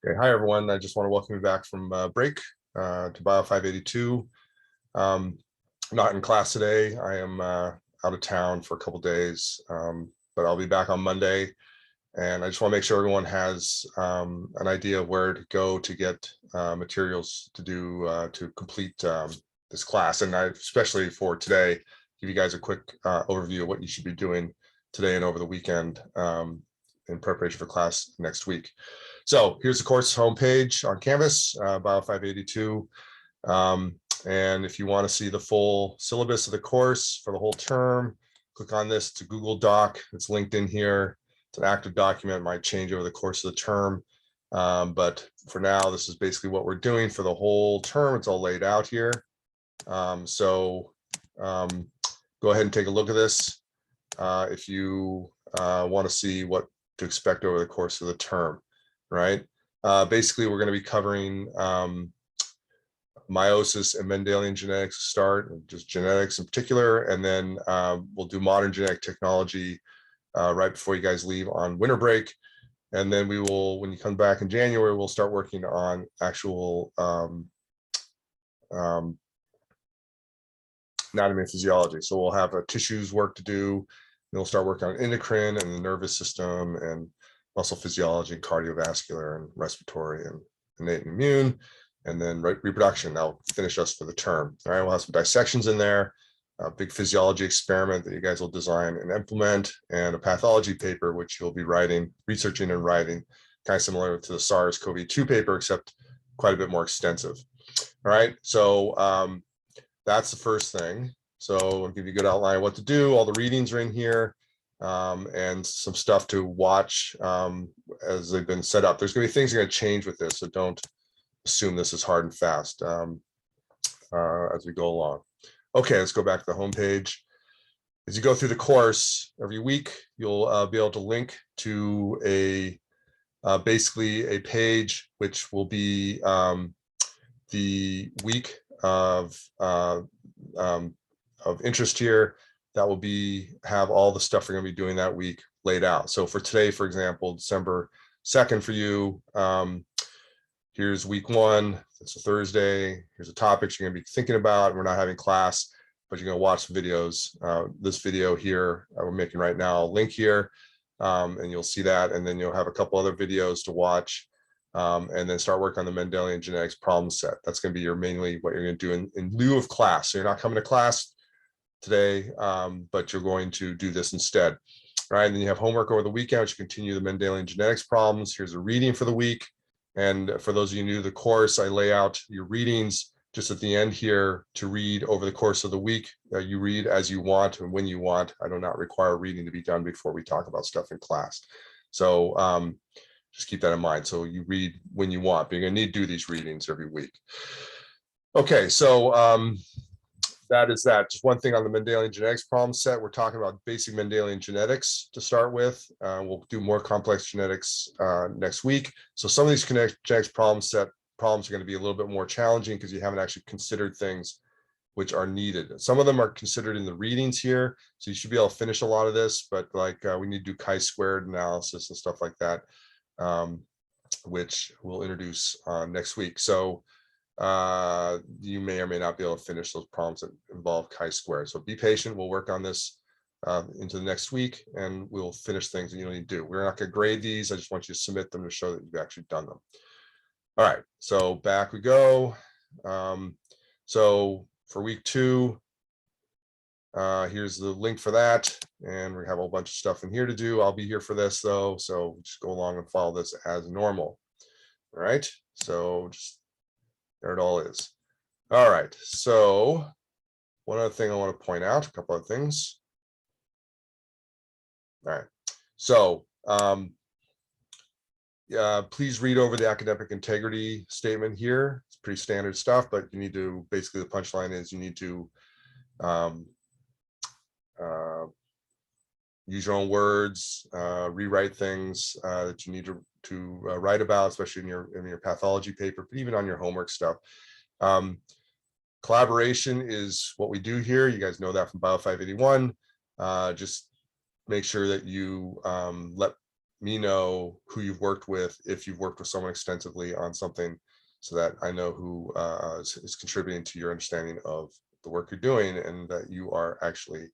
Okay, hi everyone. I just want to welcome you back from break to Bio582. Not in class today. I am out of town for a couple days, but I'll be back on Monday. And I just want to make sure everyone has an idea of where to go to get materials to do to complete this class. And I, especially for today, give you guys a quick overview of what you should be doing today and over the weekend in preparation for class next week. So here's the course homepage on Canvas, Bio582. And if you want to see the full syllabus of the course for the whole term, click on this. It's a Google Doc. It's linked in here. It's an active document, might change over the course of the term. But for now, this is basically what we're doing for the whole term. It's all laid out here. Go ahead and take a look at this if you want to see what to expect over the course of the term. Right. Basically, we're going to be covering meiosis and Mendelian genetics to start, just genetics in particular, and then we'll do modern genetic technology right before you guys leave on winter break. And then we will, when you come back in January, we'll start working on actual anatomy and physiology. So we'll have tissues work to do. And we'll start working on endocrine and the nervous system and muscle physiology, cardiovascular and respiratory and innate and immune, and then reproduction. That'll finish us for the term. All right, we'll have some dissections in there, a big physiology experiment that you guys will design and implement, and a pathology paper, which you'll be writing, researching and writing, kind of similar to the SARS-CoV-2 paper, except quite a bit more extensive. All right, so that's the first thing. So I'll give you a good outline of what to do. All the readings are in here. And some stuff to watch as they've been set up. There's going to be things that are going to change with this, so don't assume this is hard and fast as we go along. Okay, let's go back to the home page. As you go through the course, every week you'll be able to link to a basically a page which will be the week of interest here. That will have all the stuff we're going to be doing that week laid out. So for today, for example, December 2nd for you, here's week 1. It's a Thursday. Here's the topics you're going to be thinking about. We're not having class, but you're going to watch some videos. This video here we're making right now, I'll link here, and you'll see that. And then you'll have a couple other videos to watch, and then start working on the Mendelian genetics problem set. That's going to be mainly what you're going to do in lieu of class. So you're not coming to class today, but you're going to do this instead. All right, and then you have homework over the weekend, which continue the Mendelian genetics problems. Here's a reading for the week. And for those of you new to the course, I lay out your readings just at the end here to read over the course of the week. You read as you want and when you want. I do not require reading to be done before we talk about stuff in class. So just keep that in mind. So you read when you want, but you're going to need to do these readings every week. Okay, so that is that. Just one thing on the Mendelian genetics problem set. We're talking about basic Mendelian genetics to start with. We'll do more complex genetics next week. So some of these genetics problems are going to be a little bit more challenging because you haven't actually considered things which are needed. Some of them are considered in the readings here, so you should be able to finish a lot of this. But like we need to do chi-squared analysis and stuff like that, which we'll introduce next week. So you may or may not be able to finish those problems that involve chi-squared. So be patient. We'll work on this into the next week, and we'll finish things that you need to do. We're not going to grade these. I just want you to submit them to show that you've actually done them. All right, so back we go. So for week 2, here's the link for that, and we have a whole bunch of stuff in here to do. I'll be here for this though, so just go along and follow this as normal. All right, so just there it all is. All right, so one other thing I want to point out, a couple of things. All right, so please read over the academic integrity statement here. It's pretty standard stuff, but you need to, basically the punchline is you need to use your own words, rewrite things that you need to write about, especially in your pathology paper, but even on your homework stuff. Collaboration is what we do here. You guys know that from Bio581. Just make sure that you let me know who you've worked with, if you've worked with someone extensively on something, so that I know who is contributing to your understanding of the work you're doing, and that you are actually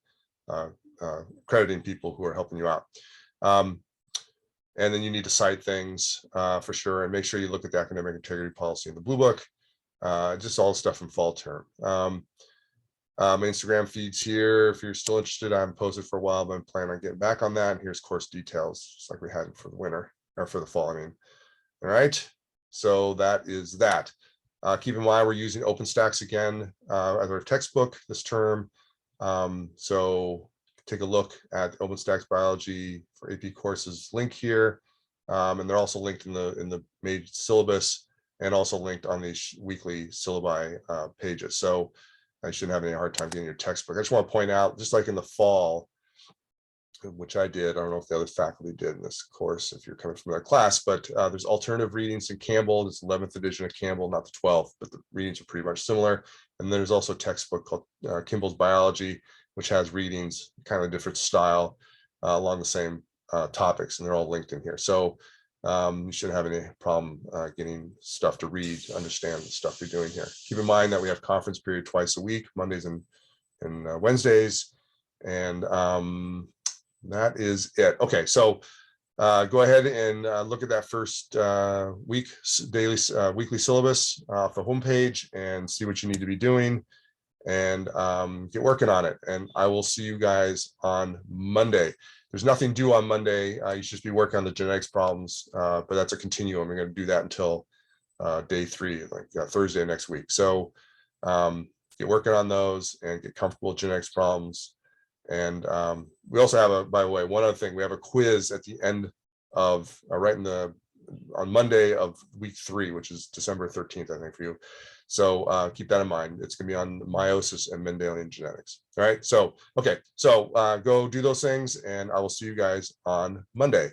crediting people who are helping you out. And then you need to cite things for sure, and make sure you look at the academic integrity policy in the Blue Book, just all the stuff from fall term. My Instagram feeds here. If you're still interested, I haven't posted for a while, but I'm planning on getting back on that. And here's course details, just like we had for the winter, or for the fall, I mean. All right, so that is that. Keep in mind, we're using OpenStax again as our textbook this term. So take a look at OpenStax Biology for AP courses link here. And they're also linked in the major syllabus, and also linked on these weekly syllabi pages. So I shouldn't have any hard time getting your textbook. I just want to point out, just like in the fall, which I did, I don't know if the other faculty did in this course, if you're coming from that class, but there's alternative readings in Campbell. It's 11th edition of Campbell, not the 12th, but the readings are pretty much similar. And there's also a textbook called Kimball's Biology, which has readings, kind of a different style along the same topics, and they're all linked in here. So you shouldn't have any problem getting stuff to read, to understand the stuff you're doing here. Keep in mind that we have conference period twice a week, Mondays and Wednesdays. And that is it. Okay, so go ahead and look at that first weekly syllabus off the homepage, and see what you need to be doing, and get working on it. And I will see you guys on Monday. There's nothing due on Monday. You should just be working on the genetics problems, but that's a continuum. We're going to do that until day 3, like Thursday next week. So get working on those and get comfortable with genetics problems. And we also have by the way, one other thing, we have a quiz at the end of on Monday of week 3, which is December 13th, I think, for you. So keep that in mind. It's going to be on meiosis and Mendelian genetics. All right. So, okay. So go do those things, and I will see you guys on Monday.